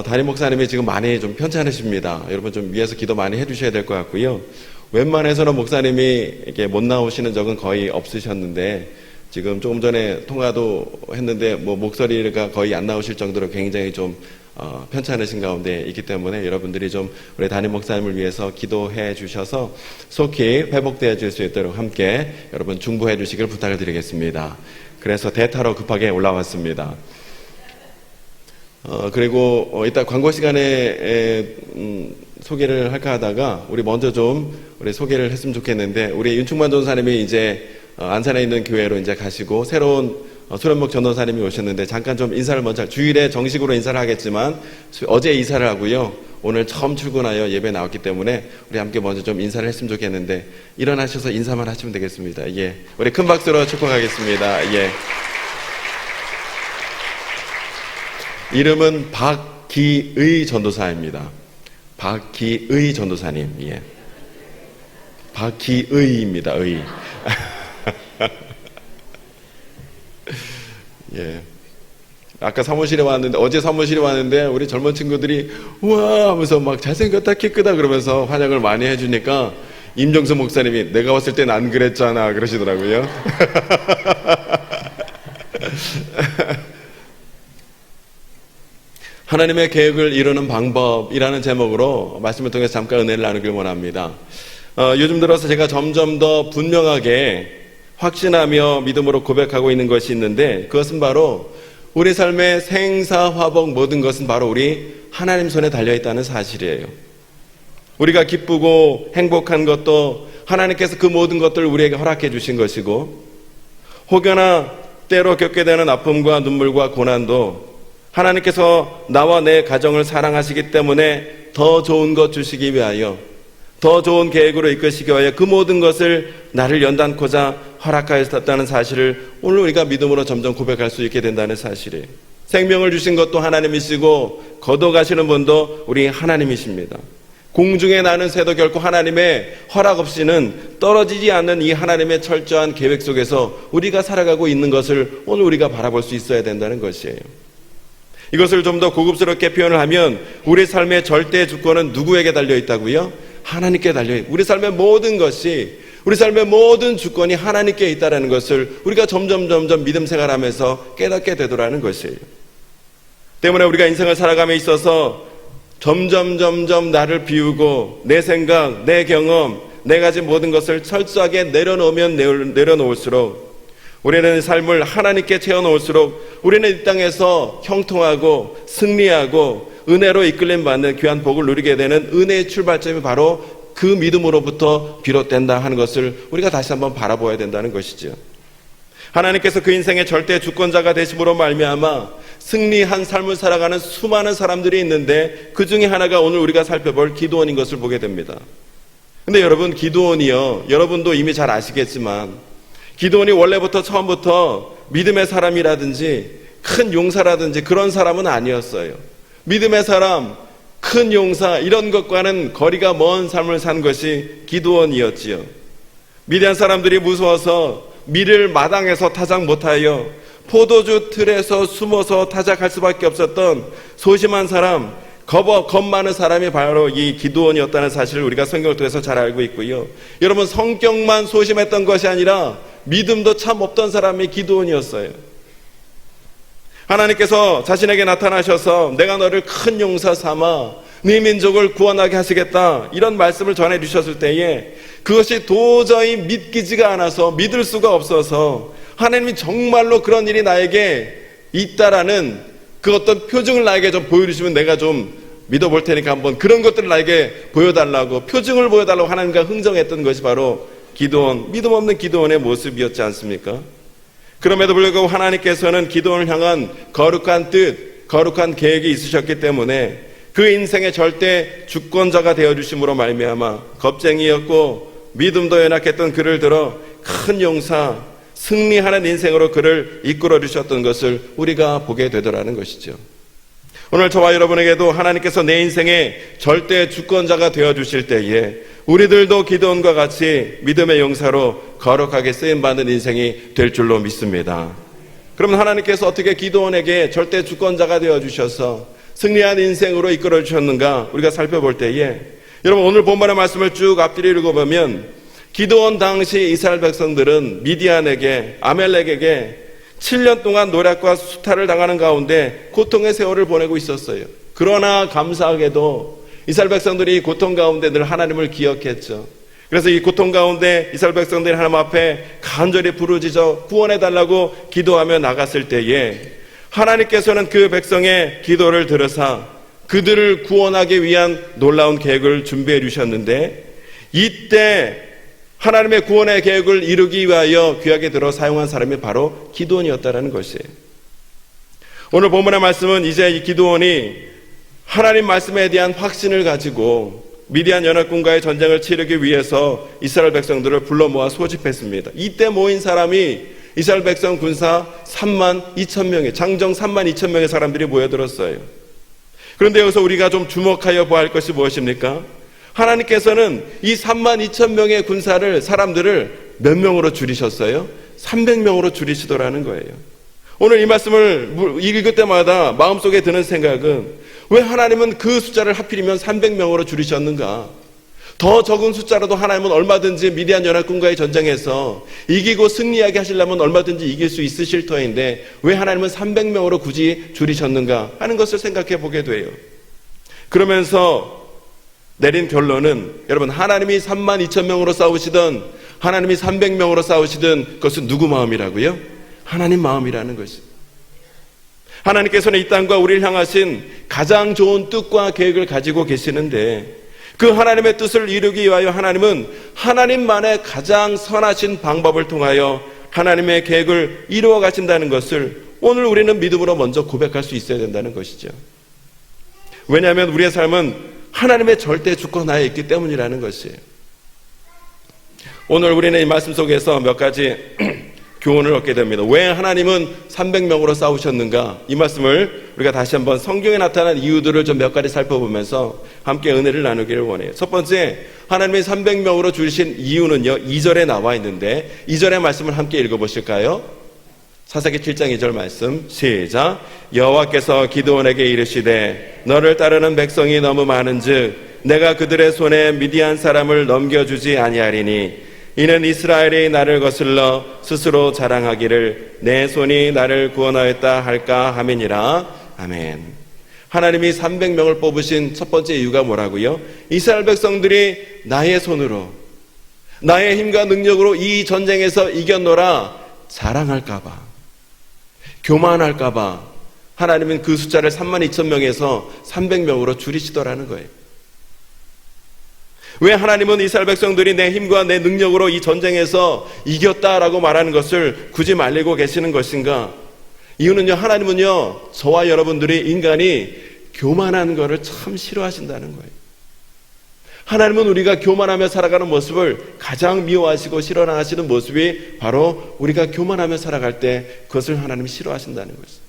담임 목사님이 지금 많이 좀 편찮으십니다. 여러분 좀 위에서 기도 많이 해주셔야 될 것 같고요. 웬만해서는 목사님이 이렇게 못 나오시는 적은 거의 없으셨는데 지금 조금 전에 통화도 했는데 목소리가 거의 안 나오실 정도로 굉장히 좀 편찮으신 가운데 있기 때문에 여러분들이 좀 우리 담임 목사님을 위해서 기도해 주셔서 속히 회복되어 줄 수 있도록 함께 여러분 중보해 주시길 부탁을 드리겠습니다. 그래서 대타로 급하게 올라왔습니다. 그리고 이따 광고 시간에 소개를 할까 하다가 우리 먼저 좀 우리 소개를 했으면 좋겠는데, 우리 윤충만 전도사님이 이제 안산에 있는 교회로 이제 가시고 새로운 수련목 전도사님이 오셨는데 잠깐 좀 인사를 먼저, 주일에 정식으로 인사를 하겠지만 어제 이사를 하고요, 오늘 처음 출근하여 예배 나왔기 때문에 우리 함께 먼저 좀 인사를 했으면 좋겠는데 일어나셔서 인사만 하시면 되겠습니다. 예, 우리 큰 박수로 축복하겠습니다. 예. 이름은 박기의 전도사입니다. 박기의 전도사님. 예. 박기의입니다. 의. 예. 아까 사무실에 왔는데, 어제 사무실에 왔는데 우리 젊은 친구들이 우와 하면서 막 잘생겼다, 키 크다 그러면서 환영을 많이 해주니까 임정수 목사님이 내가 왔을 땐 안 그랬잖아 그러시더라고요. 하나님의 계획을 이루는 방법이라는 제목으로 말씀을 통해서 잠깐 은혜를 나누길 원합니다. 요즘 들어서 제가 점점 더 분명하게 확신하며 믿음으로 고백하고 있는 것이 있는데, 그것은 바로 우리 삶의 생사화복 모든 것은 바로 우리 하나님 손에 달려있다는 사실이에요. 우리가 기쁘고 행복한 것도 하나님께서 그 모든 것들을 우리에게 허락해 주신 것이고, 혹여나 때로 겪게 되는 아픔과 눈물과 고난도 하나님께서 나와 내 가정을 사랑하시기 때문에 더 좋은 것 주시기 위하여, 더 좋은 계획으로 이끄시기 위하여 그 모든 것을 나를 연단코자 허락하셨다는 사실을 오늘 우리가 믿음으로 점점 고백할 수 있게 된다는 사실이에요. 생명을 주신 것도 하나님이시고 거둬가시는 분도 우리 하나님이십니다. 공중에 나는 새도 결코 하나님의 허락 없이는 떨어지지 않는 이 하나님의 철저한 계획 속에서 우리가 살아가고 있는 것을 오늘 우리가 바라볼 수 있어야 된다는 것이에요. 이것을 좀 더 고급스럽게 표현을 하면 우리 삶의 절대 주권은 누구에게 달려있다고요? 하나님께 달려있다. 우리 삶의 모든 것이, 우리 삶의 모든 주권이 하나님께 있다는 것을 우리가 점점 믿음 생활하면서 깨닫게 되더라는 것이에요. 때문에 우리가 인생을 살아감에 있어서 점점 나를 비우고 내 생각, 내 경험, 내 가진 모든 것을 철저하게 내려놓을수록, 우리는 삶을 하나님께 채워놓을수록 우리는 이 땅에서 형통하고 승리하고 은혜로 이끌림 받는 귀한 복을 누리게 되는 은혜의 출발점이 바로 그 믿음으로부터 비롯된다 하는 것을 우리가 다시 한번 바라보아야 된다는 것이죠. 하나님께서 그 인생의 절대 주권자가 되심으로 말미암아 승리한 삶을 살아가는 수많은 사람들이 있는데, 그 중에 하나가 오늘 우리가 살펴볼 기드온인 것을 보게 됩니다. 근데 여러분, 기드온이요, 여러분도 이미 잘 아시겠지만 기드온이 원래부터 처음부터 믿음의 사람이라든지 큰 용사라든지 그런 사람은 아니었어요. 믿음의 사람, 큰 용사 이런 것과는 거리가 먼 삶을 산 것이 기드온이었지요. 미디안 사람들이 무서워서 밀을 마당에서 타작 못하여 포도주 틀에서 숨어서 타작할 수밖에 없었던 소심한 사람, 겁 많은 사람이 바로 이 기드온이었다는 사실을 우리가 성경을 통해서 잘 알고 있고요. 여러분, 성격만 소심했던 것이 아니라 믿음도 참 없던 사람이 기드온이었어요. 하나님께서 자신에게 나타나셔서 내가 너를 큰 용사 삼아 네 민족을 구원하게 하시겠다 이런 말씀을 전해주셨을 때에 그것이 도저히 믿기지가 않아서, 믿을 수가 없어서, 하나님이 정말로 그런 일이 나에게 있다라는 그 어떤 표징을 나에게 좀 보여주시면 내가 좀 믿어볼 테니까 한번 그런 것들을 나에게 보여달라고, 표징을 보여달라고 하나님과 흥정했던 것이 바로 기드온, 믿음 없는 기드온의 모습이었지 않습니까? 그럼에도 불구하고 하나님께서는 기드온을 향한 거룩한 뜻, 거룩한 계획이 있으셨기 때문에 그 인생의 절대 주권자가 되어주심으로 말미암아 겁쟁이였고 믿음도 연약했던 그를 들어 큰 용사, 승리하는 인생으로 그를 이끌어 주셨던 것을 우리가 보게 되더라는 것이죠. 오늘 저와 여러분에게도 하나님께서 내 인생의 절대 주권자가 되어주실 때에 우리들도 기드온과 같이 믿음의 용사로 거룩하게 쓰임받는 인생이 될 줄로 믿습니다. 그러면 하나님께서 어떻게 기드온에게 절대 주권자가 되어주셔서 승리한 인생으로 이끌어 주셨는가 우리가 살펴볼 때에 여러분 오늘 본문의 말씀을 쭉 앞뒤로 읽어보면 기드온 당시 이스라엘 백성들은 미디안에게 아멜렉에게 7년 동안 노략과 수탈을 당하는 가운데 고통의 세월을 보내고 있었어요. 그러나 감사하게도 이스라엘 백성들이 고통 가운데 늘 하나님을 기억했죠. 그래서 이 고통 가운데 이스라엘 백성들이 하나님 앞에 간절히 부르짖어 구원해달라고 기도하며 나갔을 때에 하나님께서는 그 백성의 기도를 들으사 그들을 구원하기 위한 놀라운 계획을 준비해 주셨는데 이때 하나님의 구원의 계획을 이루기 위하여 귀하게 들어 사용한 사람이 바로 기드온이었다는 것이에요. 오늘 본문의 말씀은 이제 이 기드온이 하나님 말씀에 대한 확신을 가지고 미디안 연합군과의 전쟁을 치르기 위해서 이스라엘 백성들을 불러 모아 소집했습니다. 이때 모인 사람이 이스라엘 백성 군사 3만 2천 명의 장정 3만 2천 명의 사람들이 모여들었어요. 그런데 여기서 우리가 좀 주목하여 보아야 할 것이 무엇입니까? 하나님께서는 이 3만 2천 명의 군사를 사람들을 몇 명으로 줄이셨어요? 300명으로 줄이시더라는 거예요. 오늘 이 말씀을 읽을 때마다 마음속에 드는 생각은 왜 하나님은 그 숫자를 하필이면 300명으로 줄이셨는가? 더 적은 숫자라도 하나님은 얼마든지 미디안 연합군과의 전쟁에서 이기고 승리하게 하시려면 얼마든지 이길 수 있으실 터인데 왜 하나님은 300명으로 굳이 줄이셨는가 하는 것을 생각해 보게 돼요. 그러면서 내린 결론은 여러분 하나님이 3만 2천 명으로 싸우시든 하나님이 300명으로 싸우시든 그것은 누구 마음이라고요? 하나님 마음이라는 것입니다. 하나님께서는 이 땅과 우리를 향하신 가장 좋은 뜻과 계획을 가지고 계시는데 그 하나님의 뜻을 이루기 위하여 하나님은 하나님만의 가장 선하신 방법을 통하여 하나님의 계획을 이루어 가신다는 것을 오늘 우리는 믿음으로 먼저 고백할 수 있어야 된다는 것이죠. 왜냐하면 우리의 삶은 하나님의 절대 주권하에 있기 때문이라는 것이에요. 오늘 우리는 이 말씀 속에서 몇 가지 교훈을 얻게 됩니다. 왜 하나님은 300명으로 싸우셨는가? 이 말씀을 우리가 다시 한번 성경에 나타난 이유들을 좀 몇 가지 살펴보면서 함께 은혜를 나누기를 원해요. 첫 번째, 하나님이 300명으로 주신 이유는요 2절에 나와 있는데 2절의 말씀을 함께 읽어보실까요? 사사기 7장 2절 말씀 시작. 여호와께서 기드온에게 이르시되 너를 따르는 백성이 너무 많은즉 내가 그들의 손에 미디안 사람을 넘겨주지 아니하리니 이는 이스라엘이 나를 거슬러 스스로 자랑하기를 내 손이 나를 구원하였다 할까 함이니라. 아멘. 하나님이 300명을 뽑으신 첫 번째 이유가 뭐라고요? 이스라엘 백성들이 나의 손으로 나의 힘과 능력으로 이 전쟁에서 이겼노라 자랑할까 봐, 교만할까 봐 하나님은 그 숫자를 3만 2천 명에서 300명으로 줄이시더라는 거예요. 왜 하나님은 이스라엘 백성들이 내 힘과 내 능력으로 이 전쟁에서 이겼다라고 말하는 것을 굳이 말리고 계시는 것인가? 이유는요, 하나님은요 저와 여러분들이 인간이 교만한 것을 참 싫어하신다는 거예요. 하나님은 우리가 교만하며 살아가는 모습을 가장 미워하시고 싫어하시는 모습이 바로 우리가 교만하며 살아갈 때 그것을 하나님이 싫어하신다는 것이죠.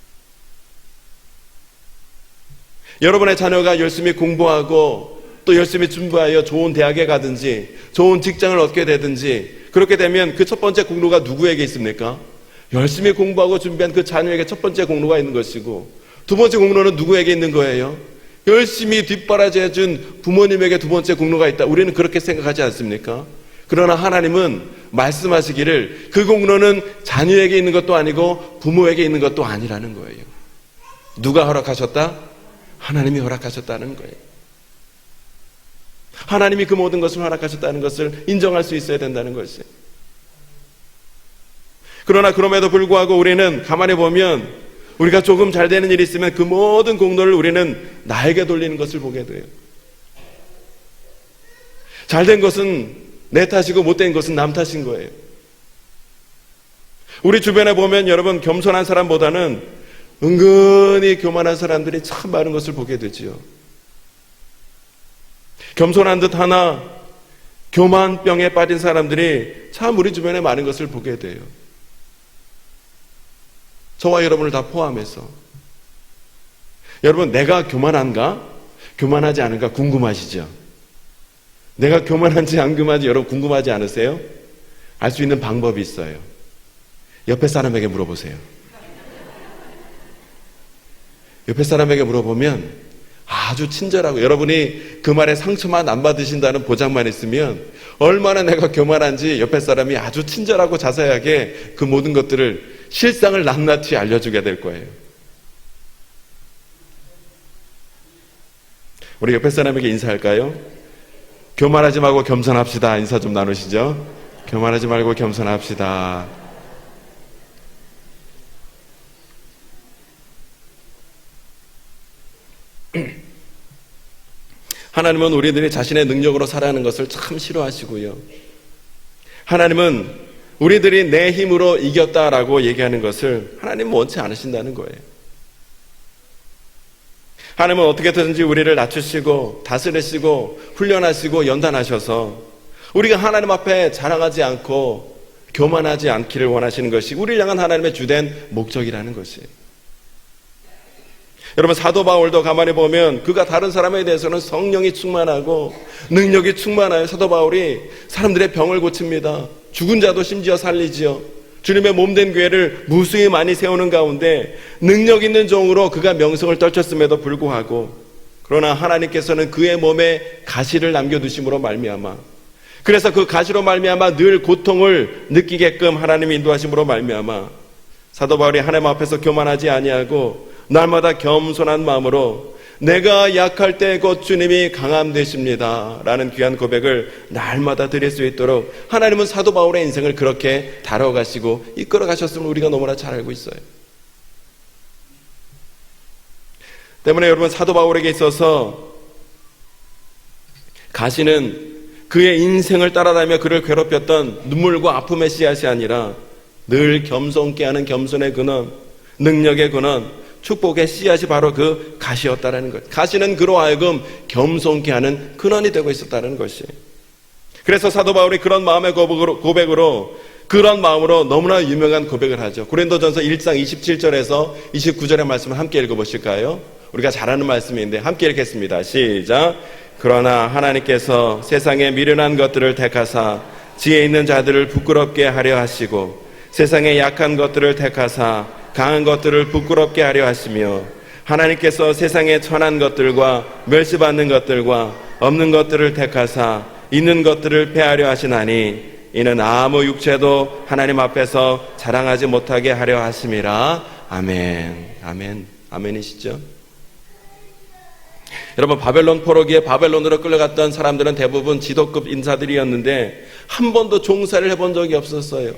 여러분의 자녀가 열심히 공부하고 또 열심히 준비하여 좋은 대학에 가든지 좋은 직장을 얻게 되든지 그렇게 되면 그 첫 번째 공로가 누구에게 있습니까? 열심히 공부하고 준비한 그 자녀에게 첫 번째 공로가 있는 것이고 두 번째 공로는 누구에게 있는 거예요? 열심히 뒷바라지해준 부모님에게 두 번째 공로가 있다. 우리는 그렇게 생각하지 않습니까? 그러나 하나님은 말씀하시기를 그 공로는 자녀에게 있는 것도 아니고 부모에게 있는 것도 아니라는 거예요. 누가 허락하셨다? 하나님이 허락하셨다는 거예요. 하나님이 그 모든 것을 허락하셨다는 것을 인정할 수 있어야 된다는 것이에요. 그러나 그럼에도 불구하고 우리는 가만히 보면 우리가 조금 잘 되는 일이 있으면 그 모든 공로를 우리는 나에게 돌리는 것을 보게 돼요. 잘된 것은 내 탓이고 못된 것은 남 탓인 거예요. 우리 주변에 보면 여러분 겸손한 사람보다는 은근히 교만한 사람들이 참 많은 것을 보게 되지요. 겸손한 듯 하나 교만병에 빠진 사람들이 참 우리 주변에 많은 것을 보게 돼요. 저와 여러분을 다 포함해서. 여러분, 내가 교만한가? 교만하지 않은가 궁금하시죠? 내가 교만한지 안 교만한지 여러분 궁금하지 않으세요? 알 수 있는 방법이 있어요. 옆에 사람에게 물어보세요. 옆에 사람에게 물어보면 아주 친절하고, 여러분이 그 말에 상처만 안 받으신다는 보장만 있으면 얼마나 내가 교만한지 옆에 사람이 아주 친절하고 자세하게 그 모든 것들을, 실상을 낱낱이 알려주게 될 거예요. 우리 옆에 사람에게 인사할까요? 교만하지 말고 겸손합시다. 인사 좀 나누시죠. 교만하지 말고 겸손합시다. 하나님은 우리들이 자신의 능력으로 살아가는 것을 참 싫어하시고요. 하나님은 우리들이 내 힘으로 이겼다라고 얘기하는 것을 하나님은 원치 않으신다는 거예요. 하나님은 어떻게든지 우리를 낮추시고 다스리시고 훈련하시고 연단하셔서 우리가 하나님 앞에 자랑하지 않고 교만하지 않기를 원하시는 것이 우리를 향한 하나님의 주된 목적이라는 것이에요. 여러분, 사도 바울도 가만히 보면 그가 다른 사람에 대해서는 성령이 충만하고 능력이 충만하여 사도 바울이 사람들의 병을 고칩니다. 죽은 자도 심지어 살리지요. 주님의 몸된 교회를 무수히 많이 세우는 가운데 능력 있는 종으로 그가 명성을 떨쳤음에도 불구하고, 그러나 하나님께서는 그의 몸에 가시를 남겨두심으로 말미암아, 그래서 그 가시로 말미암아 늘 고통을 느끼게끔 하나님이 인도하심으로 말미암아 사도 바울이 하나님 앞에서 교만하지 아니하고 날마다 겸손한 마음으로 내가 약할 때 곧 주님이 강함 되십니다 라는 귀한 고백을 날마다 드릴 수 있도록 하나님은 사도 바울의 인생을 그렇게 다뤄가시고 이끌어 가셨음을 우리가 너무나 잘 알고 있어요. 때문에 여러분, 사도 바울에게 있어서 가시는 그의 인생을 따라다니며 그를 괴롭혔던 눈물과 아픔의 씨앗이 아니라 늘 겸손케 하는 겸손의 근원, 능력의 근원, 축복의 씨앗이 바로 그 가시였다라는 것. 가시는 그로 하여금 겸손케 하는 근원이 되고 있었다는 것이. 그래서 사도 바울이 그런 마음의 고백으로 그런 마음으로 너무나 유명한 고백을 하죠. 고린도전서 1장 27절에서 29절의 말씀을 함께 읽어보실까요? 우리가 잘 아는 말씀인데 함께 읽겠습니다. 시작. 그러나 하나님께서 세상의 미련한 것들을 택하사 지혜 있는 자들을 부끄럽게 하려 하시고 세상의 약한 것들을 택하사 강한 것들을 부끄럽게 하려 하시며 하나님께서 세상의 천한 것들과 멸시받는 것들과 없는 것들을 택하사 있는 것들을 폐하려 하시나니 이는 아무 육체도 하나님 앞에서 자랑하지 못하게 하려 하심이라. 아멘. 아멘. 아멘이시죠? 여러분, 바벨론 포로기에 바벨론으로 끌려갔던 사람들은 대부분 지도급 인사들이었는데 한 번도 종사를 해본 적이 없었어요.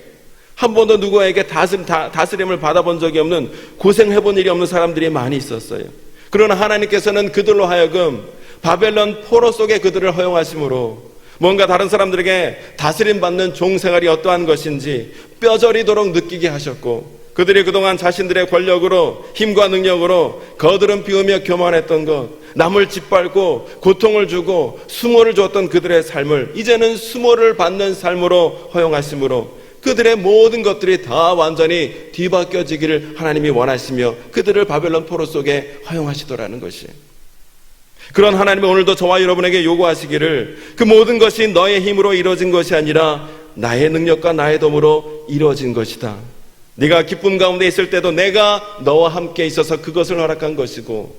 한 번도 누구에게 다스림을 받아본 적이 없는, 고생해본 일이 없는 사람들이 많이 있었어요. 그러나 하나님께서는 그들로 하여금 바벨론 포로 속에 그들을 허용하심으로 뭔가 다른 사람들에게 다스림받는 종생활이 어떠한 것인지 뼈저리도록 느끼게 하셨고, 그들이 그동안 자신들의 권력으로 힘과 능력으로 거드름 피우며 교만했던 것, 남을 짓밟고 고통을 주고 수모를 주었던 그들의 삶을 이제는 수모를 받는 삶으로 허용하심으로 그들의 모든 것들이 다 완전히 뒤바뀌어지기를 하나님이 원하시며 그들을 바벨론 포로 속에 허용하시더라는 것이. 그런 하나님은 오늘도 저와 여러분에게 요구하시기를 그 모든 것이 너의 힘으로 이루어진 것이 아니라 나의 능력과 나의 도움으로 이루어진 것이다. 네가 기쁨 가운데 있을 때도 내가 너와 함께 있어서 그것을 허락한 것이고,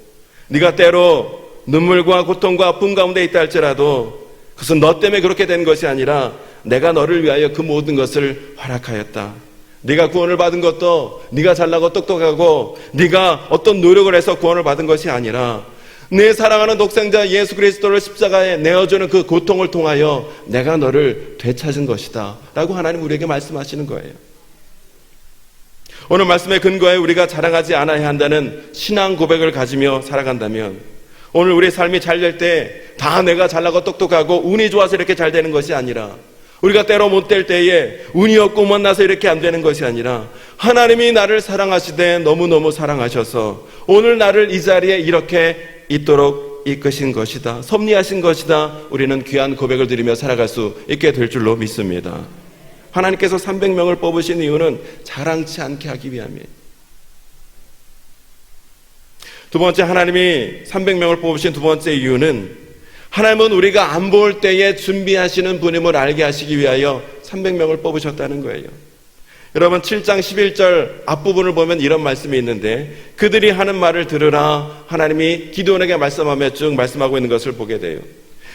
네가 때로 눈물과 고통과 아픔 가운데 있다 할지라도 그것은 너 때문에 그렇게 된 것이 아니라 내가 너를 위하여 그 모든 것을 허락하였다. 네가 구원을 받은 것도 네가 잘나고 똑똑하고 네가 어떤 노력을 해서 구원을 받은 것이 아니라 내 사랑하는 독생자 예수 그리스도를 십자가에 내어주는 그 고통을 통하여 내가 너를 되찾은 것이다 라고 하나님 우리에게 말씀하시는 거예요. 오늘 말씀의 근거에 우리가 자랑하지 않아야 한다는 신앙 고백을 가지며 살아간다면 오늘 우리의 삶이 잘 될 때 다 내가 잘나고 똑똑하고 운이 좋아서 이렇게 잘 되는 것이 아니라, 우리가 때로 못 될 때에 운이 없고 못나서 이렇게 안 되는 것이 아니라 하나님이 나를 사랑하시되 너무너무 사랑하셔서 오늘 나를 이 자리에 이렇게 있도록 이끄신 것이다, 섭리하신 것이다. 우리는 귀한 고백을 드리며 살아갈 수 있게 될 줄로 믿습니다. 하나님께서 300명을 뽑으신 이유는 자랑치 않게 하기 위함이에요. 두 번째, 하나님이 300명을 뽑으신 두 번째 이유는 하나님은 우리가 안 볼 때에 준비하시는 분임을 알게 하시기 위하여 300명을 뽑으셨다는 거예요. 여러분 7장 11절 앞부분을 보면 이런 말씀이 있는데 그들이 하는 말을 들으라 하나님이 기드온에게 말씀하며 쭉 말씀하고 있는 것을 보게 돼요.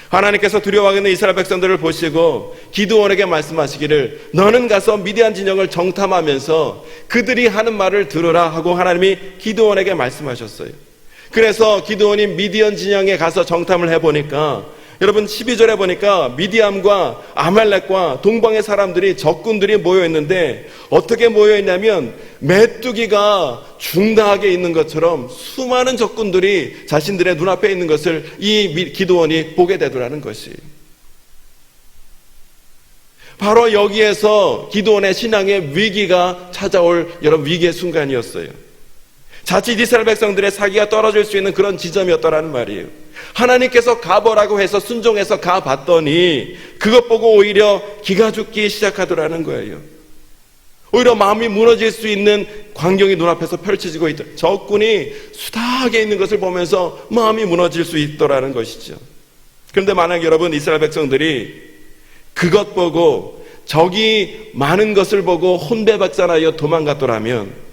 하나님께서 두려워하고 있는 이스라엘 백성들을 보시고 기드온에게 말씀하시기를 너는 가서 미디안 진영을 정탐하면서 그들이 하는 말을 들으라 하고 하나님이 기드온에게 말씀하셨어요. 그래서 기드온이 미디안 진영에 가서 정탐을 해보니까 여러분 12절에 보니까 미디안과 아말렉과 동방의 사람들이 적군들이 모여있는데 어떻게 모여있냐면 메뚜기가 중다하게 있는 것처럼 수많은 적군들이 자신들의 눈앞에 있는 것을 이 기드온이 보게 되더라는 것이 바로 여기에서 기드온의 신앙의 위기가 찾아올 여러분 위기의 순간이었어요. 자칫 이스라엘 백성들의 사기가 떨어질 수 있는 그런 지점이었더라는 말이에요. 하나님께서 가보라고 해서 순종해서 가봤더니 그것 보고 오히려 기가 죽기 시작하더라는 거예요. 오히려 마음이 무너질 수 있는 광경이 눈앞에서 펼쳐지고 있다. 적군이 수다하게 있는 것을 보면서 마음이 무너질 수 있더라는 것이죠. 그런데 만약 여러분 이스라엘 백성들이 그것 보고 적이 많은 것을 보고 혼배박산하여 도망갔더라면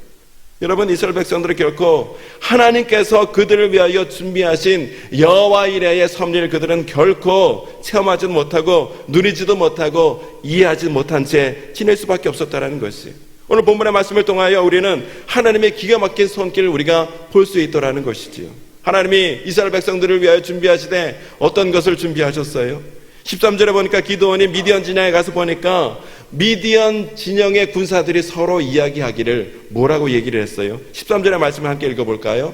여러분 이스라엘 백성들은 결코 하나님께서 그들을 위하여 준비하신 여호와 이레의 섭리를 그들은 결코 체험하지 못하고 누리지도 못하고 이해하지 못한 채 지낼 수밖에 없었다는 것이 오늘 본문의 말씀을 통하여 우리는 하나님의 기가 막힌 손길을 우리가 볼 수 있더라는 것이지요. 하나님이 이스라엘 백성들을 위하여 준비하시되 어떤 것을 준비하셨어요? 13절에 보니까 기드온이 미디안 진영에 가서 보니까 미디안 진영의 군사들이 서로 이야기하기를 뭐라고 얘기를 했어요? 13절의 말씀을 함께 읽어볼까요?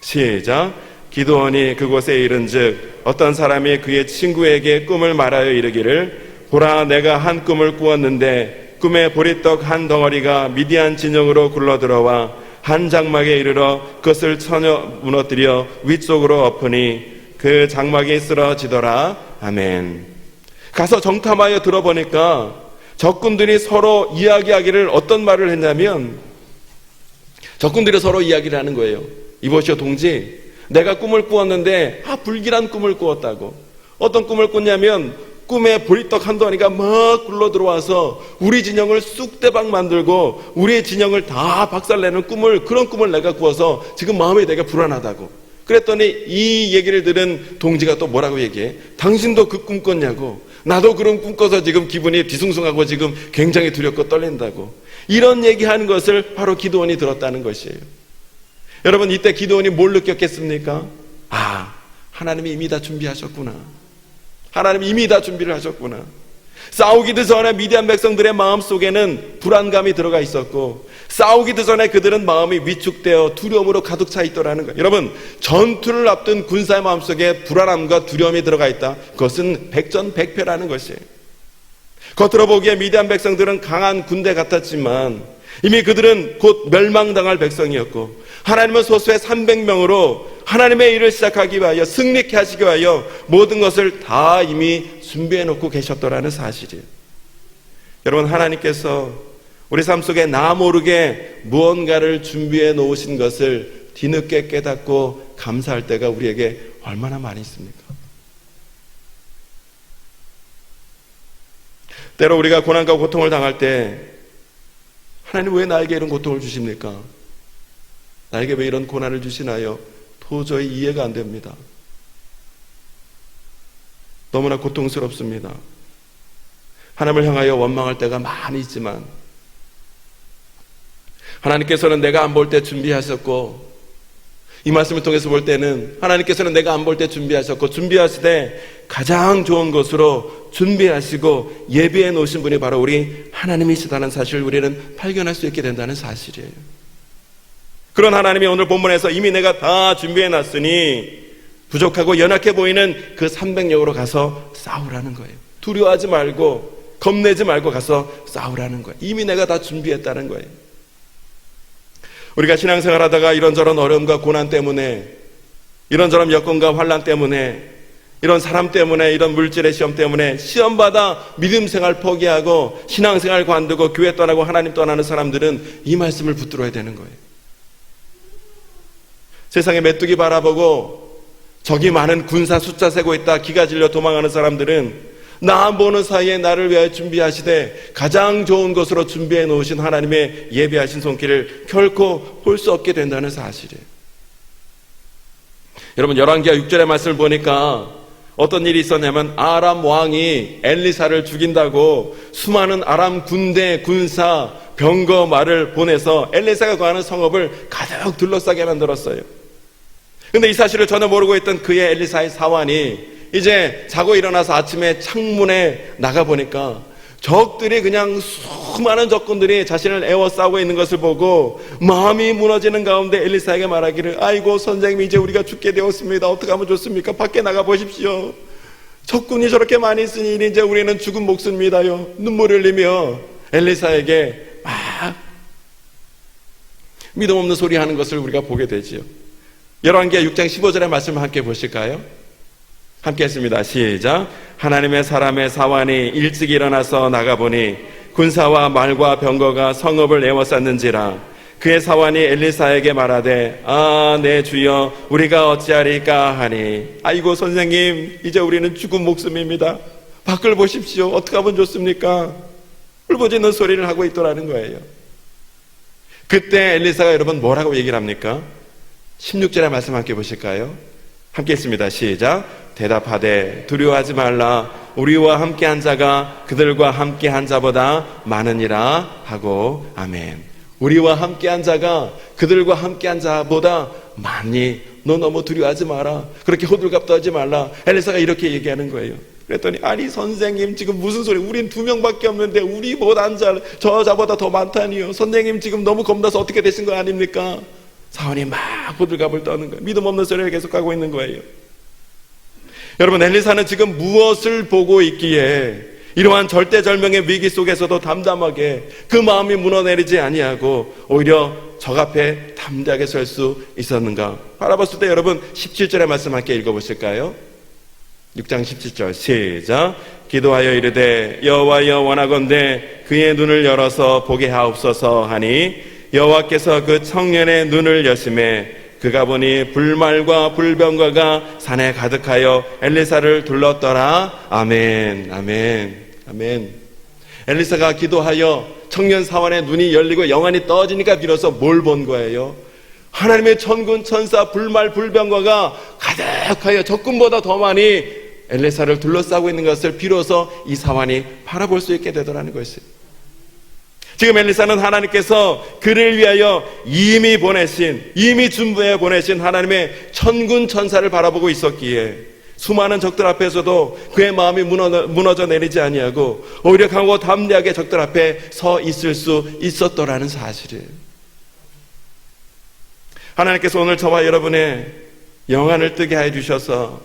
시작. 기드온이 그곳에 이른즉 어떤 사람이 그의 친구에게 꿈을 말하여 이르기를 보라 내가 한 꿈을 꾸었는데 꿈에 보리떡 한 덩어리가 미디안 진영으로 굴러들어와 한 장막에 이르러 그것을 쳐녀 무너뜨려 위쪽으로 엎으니 그 장막이 쓰러지더라. 아멘. 가서 정탐하여 들어보니까 적군들이 서로 이야기하기를 어떤 말을 했냐면 적군들이 서로 이야기를 하는 거예요. 이보시오 동지, 내가 꿈을 꾸었는데 불길한 꿈을 꾸었다고. 어떤 꿈을 꿨냐면 꿈에 보리떡 한 덩어리가 막 굴러 들어와서 우리 진영을 쑥대박 만들고 우리의 진영을 다 박살내는 그런 꿈을 내가 꾸어서 지금 마음이 되게 불안하다고. 그랬더니 이 얘기를 들은 동지가 또 뭐라고 얘기해? 당신도 그 꿈 꿨냐고. 나도 그런 꿈 꿔서 지금 기분이 뒤숭숭하고 지금 굉장히 두렵고 떨린다고. 이런 얘기하는 것을 바로 기드온이 들었다는 것이에요. 여러분 이때 기드온이 뭘 느꼈겠습니까? 하나님이 이미 다 준비하셨구나. 하나님이 이미 다 준비를 하셨구나. 싸우기도 전에 미디안 백성들의 마음속에는 불안감이 들어가 있었고 싸우기도 전에 그들은 마음이 위축되어 두려움으로 가득 차 있더라는 거예요. 여러분 전투를 앞둔 군사의 마음속에 불안함과 두려움이 들어가 있다. 그것은 백전백패라는 것이에요. 겉으로 보기에 미디안 백성들은 강한 군대 같았지만 이미 그들은 곧 멸망당할 백성이었고 하나님은 소수의 300명으로 하나님의 일을 시작하기 위하여 승리케 하시기 위하여 모든 것을 다 이미 준비해 놓고 계셨더라는 사실이에요. 여러분 하나님께서 우리 삶 속에 나 모르게 무언가를 준비해 놓으신 것을 뒤늦게 깨닫고 감사할 때가 우리에게 얼마나 많이 있습니까? 때로 우리가 고난과 고통을 당할 때 하나님 왜 나에게 이런 고통을 주십니까? 나에게 왜 이런 고난을 주시나요? 도저히 이해가 안 됩니다. 너무나 고통스럽습니다. 하나님을 향하여 원망할 때가 많이 있지만 하나님께서는 내가 안 볼 때 준비하셨고 이 말씀을 통해서 볼 때는 하나님께서는 내가 안 볼 때 준비하셨고 준비하시되 가장 좋은 것으로 준비하시고 예비해 놓으신 분이 바로 우리 하나님이시다는 사실을 우리는 발견할 수 있게 된다는 사실이에요. 그런 하나님이 오늘 본문에서 이미 내가 다 준비해 놨으니 부족하고 연약해 보이는 그 300령으로 가서 싸우라는 거예요. 두려워하지 말고 겁내지 말고 가서 싸우라는 거예요. 이미 내가 다 준비했다는 거예요. 우리가 신앙생활하다가 이런저런 어려움과 고난 때문에 이런저런 여건과 환난 때문에 이런 사람 때문에 이런 물질의 시험 때문에 시험받아 믿음생활 포기하고 신앙생활 관두고 교회 떠나고 하나님 떠나는 사람들은 이 말씀을 붙들어야 되는 거예요. 세상에 메뚜기 바라보고 적이 많은 군사 숫자 세고 있다 기가 질려 도망가는 사람들은 나 안 보는 사이에 나를 위하여 준비하시되 가장 좋은 것으로 준비해 놓으신 하나님의 예비하신 손길을 결코 볼 수 없게 된다는 사실이에요. 여러분, 열왕기하 6절의 말씀을 보니까 어떤 일이 있었냐면 아람 왕이 엘리사를 죽인다고 수많은 아람 군대, 군사, 병거, 말을 보내서 엘리사가 거하는 성읍을 가득 둘러싸게 만들었어요. 근데 이 사실을 전혀 모르고 있던 그의 엘리사의 사환이 이제 자고 일어나서 아침에 창문에 나가보니까 적들이 그냥 수많은 적군들이 자신을 에워싸고 있는 것을 보고 마음이 무너지는 가운데 엘리사에게 말하기를, 아이고 선생님, 이제 우리가 죽게 되었습니다. 어떻게 하면 좋습니까? 밖에 나가 보십시오. 적군이 저렇게 많이 있으니 이제 우리는 죽은 목숨입니다요. 눈물을 흘리며 엘리사에게 막 믿음 없는 소리 하는 것을 우리가 보게 되지요. 열왕기하 6장 15절의 말씀을 함께 보실까요? 함께 했습니다. 시작. 하나님의 사람의 사환이 일찍 일어나서 나가보니 군사와 말과 병거가 성읍을 에워쌌는지라. 그의 사환이 엘리사에게 말하되, 아, 내 주여, 우리가 어찌하리까 하니. 아이고 선생님, 이제 우리는 죽은 목숨입니다. 밖을 보십시오. 어떻게 하면 좋습니까? 울부짖는 소리를 하고 있더라는 거예요. 그때 엘리사가 여러분 뭐라고 얘기를 합니까? 16절의 말씀 함께 보실까요? 함께 했습니다. 시작. 대답하되 두려워하지 말라. 우리와 함께한 자가 그들과 함께한 자보다 많으니라 하고. 아멘. 우리와 함께한 자가 그들과 함께한 자보다 많니? 너 너무 두려워하지 마라. 그렇게 호들갑 떨지 말라. 엘리사가 이렇게 얘기하는 거예요. 그랬더니, 아니 선생님, 지금 무슨 소리? 우린 2명밖에 없는데 우리보다 저자보다 더 많다니요. 선생님 지금 너무 겁나서 어떻게 되신 거 아닙니까? 사원이 막 호들갑을 떠는 거예요. 믿음 없는 소리를 계속하고 있는 거예요. 여러분, 엘리사는 지금 무엇을 보고 있기에 이러한 절대절명의 위기 속에서도 담담하게 그 마음이 무너내리지 아니하고 오히려 적 앞에 담대하게 설 수 있었는가? 바라봤을 때 여러분 17절의 말씀 함께 읽어보실까요? 6장 17절 시작. 기도하여 이르되 여호와여, 원하건대 그의 눈을 열어서 보게 하옵소서 하니 여호와께서 그 청년의 눈을 여심해 그가 보니 불말과 불병거가 산에 가득하여 엘리사를 둘렀더라. 아멘, 아멘, 아멘. 엘리사가 기도하여 청년 사원의 눈이 열리고 영안이 떠지니까 비로소 뭘 본 거예요? 하나님의 천군 천사 불말 불병거가 가득하여 적군보다 더 많이 엘리사를 둘러싸고 있는 것을 비로소 이 사원이 바라볼 수 있게 되더라는 것이에요. 지금 엘리사는 하나님께서 그를 위하여 이미 준비해 보내신 하나님의 천군 천사를 바라보고 있었기에 수많은 적들 앞에서도 그의 마음이 무너져 내리지 아니하고 오히려 강하고 담대하게 적들 앞에 서 있을 수 있었더라는 사실이에요. 하나님께서 오늘 저와 여러분의 영안을 뜨게 해 주셔서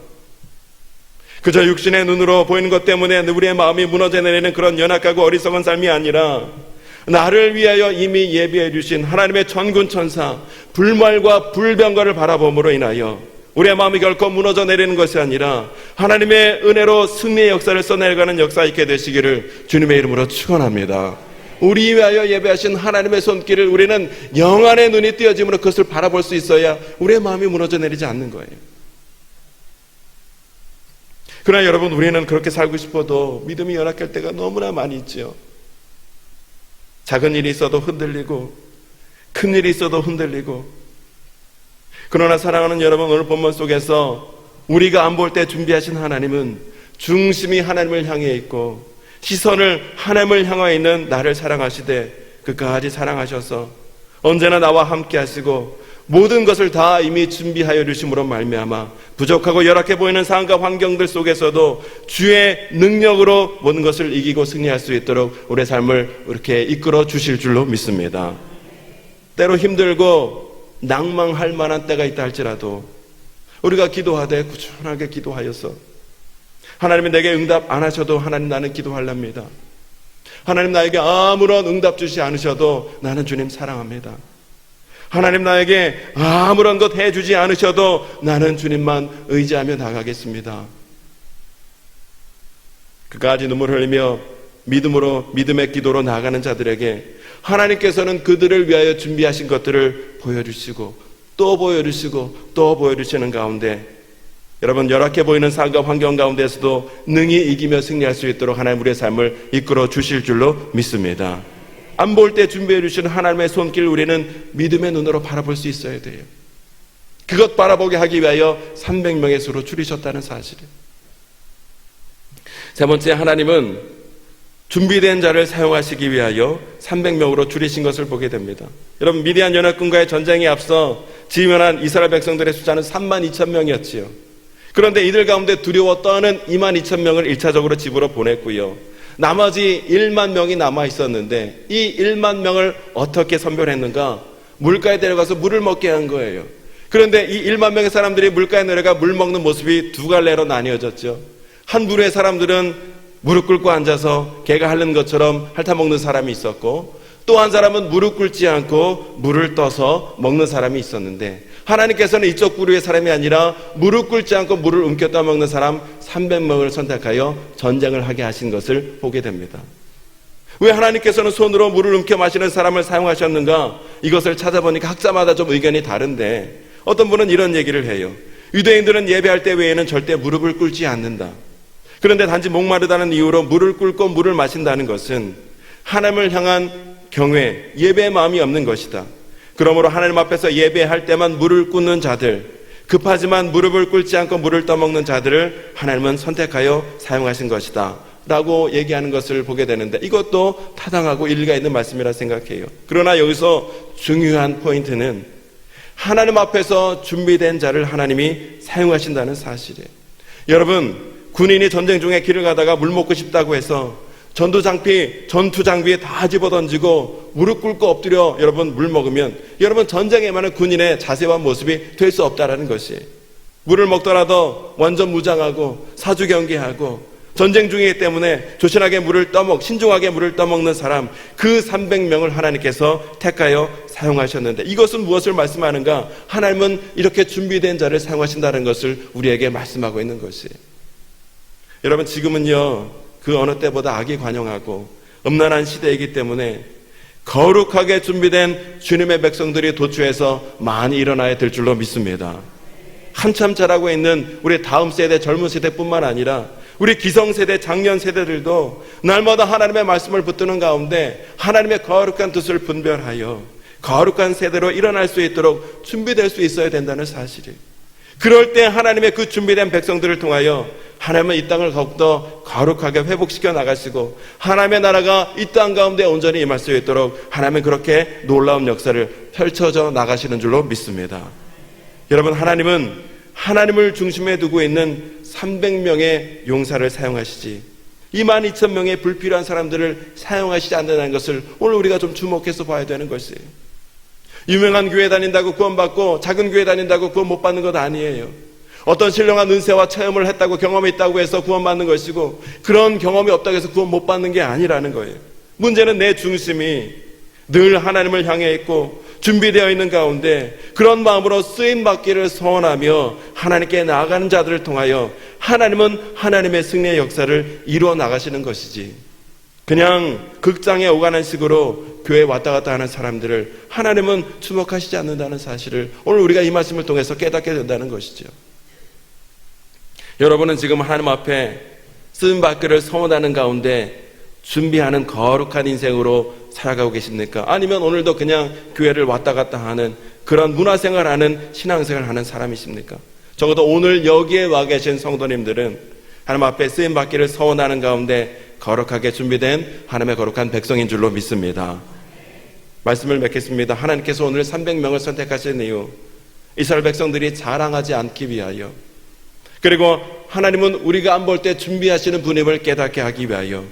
그저 육신의 눈으로 보이는 것 때문에 우리의 마음이 무너져 내리는 그런 연약하고 어리석은 삶이 아니라 나를 위하여 이미 예비해 주신 하나님의 천군 천사 불말과 불병거를 바라봄으로 인하여 우리의 마음이 결코 무너져 내리는 것이 아니라 하나님의 은혜로 승리의 역사를 써내려가는 역사 있게 되시기를 주님의 이름으로 축원합니다. 우리 위하여 예배하신 하나님의 손길을 우리는 영안의 눈이 띄어짐으로 그것을 바라볼 수 있어야 우리의 마음이 무너져 내리지 않는 거예요. 그러나 여러분, 우리는 그렇게 살고 싶어도 믿음이 연약할 때가 너무나 많이 있죠. 작은 일이 있어도 흔들리고 큰 일이 있어도 흔들리고. 그러나 사랑하는 여러분, 오늘 본문 속에서 우리가 안 볼 때 준비하신 하나님은 중심이 하나님을 향해 있고 시선을 하나님을 향해 있는 나를 사랑하시되 끝까지 사랑하셔서 언제나 나와 함께 하시고 모든 것을 다 이미 준비하여 주심으로 말미암아 부족하고 열악해 보이는 상황과 환경들 속에서도 주의 능력으로 모든 것을 이기고 승리할 수 있도록 우리의 삶을 이렇게 이끌어 주실 줄로 믿습니다. 때로 힘들고 낭망할 만한 때가 있다 할지라도 우리가 기도하되 꾸준하게 기도하여서 하나님이 내게 응답 안 하셔도 하나님, 나는 기도하렵니다. 하나님, 나에게 아무런 응답 주시 않으셔도 나는 주님 사랑합니다. 하나님, 나에게 아무런 것 해주지 않으셔도 나는 주님만 의지하며 나가겠습니다. 그까지 눈물 흘리며 믿음의 기도로 나아가는 자들에게 하나님께서는 그들을 위하여 준비하신 것들을 보여주시고 또 보여주시고 또 보여주시는 가운데 여러분, 열악해 보이는 삶과 환경 가운데서도 능히 이기며 승리할 수 있도록 하나님 우리의 삶을 이끌어 주실 줄로 믿습니다. 안 볼 때 준비해 주신 하나님의 손길 우리는 믿음의 눈으로 바라볼 수 있어야 돼요. 그것 바라보게 하기 위하여 300명의 수로 줄이셨다는 사실이에요. 세 번째, 하나님은 준비된 자를 사용하시기 위하여 300명으로 줄이신 것을 보게 됩니다. 여러분, 미디안 연합군과의 전쟁에 앞서 지면한 이스라엘 백성들의 숫자는 32,000명이었지요. 그런데 이들 가운데 두려워 떠는 22,000명을 1차적으로 집으로 보냈고요. 나머지 1만 명이 남아 있었는데 이 1만 명을 어떻게 선별했는가? 물가에 데려가서 물을 먹게 한 거예요. 그런데 이 1만 명의 사람들이 물가에 내려가 물 먹는 모습이 두 갈래로 나뉘어졌죠. 한 부류의 사람들은 무릎 꿇고 앉아서 개가 핥는 것처럼 핥아먹는 사람이 있었고, 또 한 사람은 무릎 꿇지 않고 물을 떠서 먹는 사람이 있었는데, 하나님께서는 이쪽 부류의 사람이 아니라 무릎 꿇지 않고 물을 움켜 떠먹는 사람 300명을 선택하여 전쟁을 하게 하신 것을 보게 됩니다. 왜 하나님께서는 손으로 물을 움켜 마시는 사람을 사용하셨는가? 이것을 찾아보니까 학자마다 좀 의견이 다른데, 어떤 분은 이런 얘기를 해요. 유대인들은 예배할 때 외에는 절대 무릎을 꿇지 않는다. 그런데 단지 목마르다는 이유로 물을 꿇고 물을 마신다는 것은 하나님을 향한 경외, 예배의 마음이 없는 것이다. 그러므로 하나님 앞에서 예배할 때만 물을 꿇는 자들, 급하지만 무릎을 꿇지 않고 물을 떠먹는 자들을 하나님은 선택하여 사용하신 것이다 라고 얘기하는 것을 보게 되는데, 이것도 타당하고 일리가 있는 말씀이라 생각해요. 그러나 여기서 중요한 포인트는 하나님 앞에서 준비된 자를 하나님이 사용하신다는 사실이에요. 여러분, 군인이 전쟁 중에 길을 가다가 물 먹고 싶다고 해서 전투 장비에 다 집어던지고 무릎 꿇고 엎드려 여러분 물 먹으면 여러분 전쟁에만은 군인의 자세와 모습이 될 수 없다라는 것이에요. 물을 먹더라도 완전 무장하고 사주 경계하고 전쟁 중이기 때문에 조신하게 신중하게 물을 떠먹는 사람, 그 300명을 하나님께서 택하여 사용하셨는데, 이것은 무엇을 말씀하는가? 하나님은 이렇게 준비된 자를 사용하신다는 것을 우리에게 말씀하고 있는 것이에요. 여러분, 지금은요 그 어느 때보다 악이 관영하고 음란한 시대이기 때문에 거룩하게 준비된 주님의 백성들이 도처에서 많이 일어나야 될 줄로 믿습니다. 한참 자라고 있는 우리 다음 세대, 젊은 세대뿐만 아니라 우리 기성세대, 장년 세대들도 날마다 하나님의 말씀을 붙드는 가운데 하나님의 거룩한 뜻을 분별하여 거룩한 세대로 일어날 수 있도록 준비될 수 있어야 된다는 사실이에요. 그럴 때 하나님의 그 준비된 백성들을 통하여 하나님은 이 땅을 더욱더 거룩하게 회복시켜 나가시고 하나님의 나라가 이 땅 가운데 온전히 임할 수 있도록 하나님은 그렇게 놀라운 역사를 펼쳐져 나가시는 줄로 믿습니다. 여러분, 하나님은 하나님을 중심에 두고 있는 300명의 용사를 사용하시지 22,000명의 불필요한 사람들을 사용하시지 않는다는 것을 오늘 우리가 좀 주목해서 봐야 되는 것이에요. 유명한 교회 다닌다고 구원받고 작은 교회 다닌다고 구원 못 받는 것 아니에요. 어떤 신령한 은혜와 체험을 했다고 경험이 있다고 해서 구원받는 것이고, 그런 경험이 없다고 해서 구원 못 받는 게 아니라는 거예요. 문제는 내 중심이 늘 하나님을 향해 있고 준비되어 있는 가운데 그런 마음으로 쓰임받기를 소원하며 하나님께 나아가는 자들을 통하여 하나님은 하나님의 승리의 역사를 이루어 나가시는 것이지, 그냥 극장에 오가는 식으로 교회에 왔다 갔다 하는 사람들을 하나님은 주목하시지 않는다는 사실을 오늘 우리가 이 말씀을 통해서 깨닫게 된다는 것이죠. 여러분은 지금 하나님 앞에 쓰임받기를 소원하는 가운데 준비하는 거룩한 인생으로 살아가고 계십니까? 아니면 오늘도 그냥 교회를 왔다 갔다 하는 그런 문화생활하는 신앙생활하는 사람이십니까? 적어도 오늘 여기에 와 계신 성도님들은 하나님 앞에 쓰임받기를 소원하는 가운데 거룩하게 준비된 하나님의 거룩한 백성인 줄로 믿습니다. 말씀을 맺겠습니다. 하나님께서 오늘 300명을 선택하신 이유, 이스라엘 백성들이 자랑하지 않기 위하여, 그리고 하나님은 우리가 안 볼 때 준비하시는 분임을 깨닫게 하기 위하여,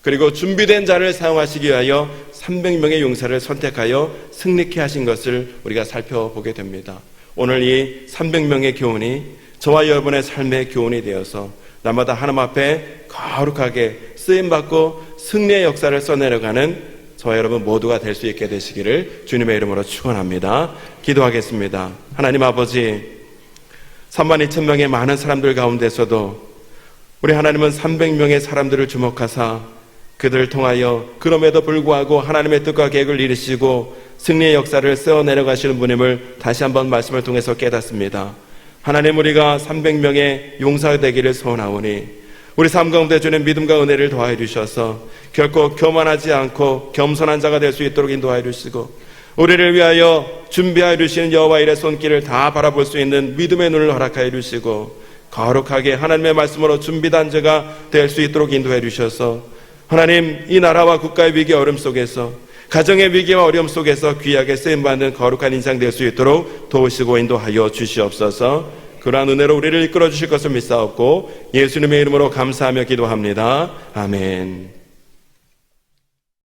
그리고 준비된 자를 사용하시기 위하여 300명의 용사를 선택하여 승리케 하신 것을 우리가 살펴보게 됩니다. 오늘 이 300명의 교훈이 저와 여러분의 삶의 교훈이 되어서 날마다 하나님 앞에 거룩하게 쓰임받고 승리의 역사를 써내려가는 저와 여러분 모두가 될 수 있게 되시기를 주님의 이름으로 축원합니다. 기도하겠습니다. 하나님 아버지, 32,000명의 많은 사람들 가운데서도 우리 하나님은 300명의 사람들을 주목하사 그들을 통하여 그럼에도 불구하고 하나님의 뜻과 계획을 이루시고 승리의 역사를 써내려가시는 분임을 다시 한번 말씀을 통해서 깨닫습니다. 하나님, 우리가 300명의 용사가 되기를 소원하오니 우리 삶 가운데 주는 믿음과 은혜를 더하여 주셔서 결코 교만하지 않고 겸손한 자가 될 수 있도록 인도하여 주시고, 우리를 위하여 준비하여 주시는 여호와 일의 손길을 다 바라볼 수 있는 믿음의 눈을 허락하여 주시고, 거룩하게 하나님의 말씀으로 준비된 자가 될 수 있도록 인도해 주셔서, 하나님, 이 나라와 국가의 위기 어려움 속에서, 가정의 위기와 어려움 속에서 귀하게 쓰임받는 거룩한 인생 될 수 있도록 도우시고 인도하여 주시옵소서. 그러한 은혜로 우리를 이끌어 주실 것을 믿사옵고 예수님의 이름으로 감사하며 기도합니다. 아멘.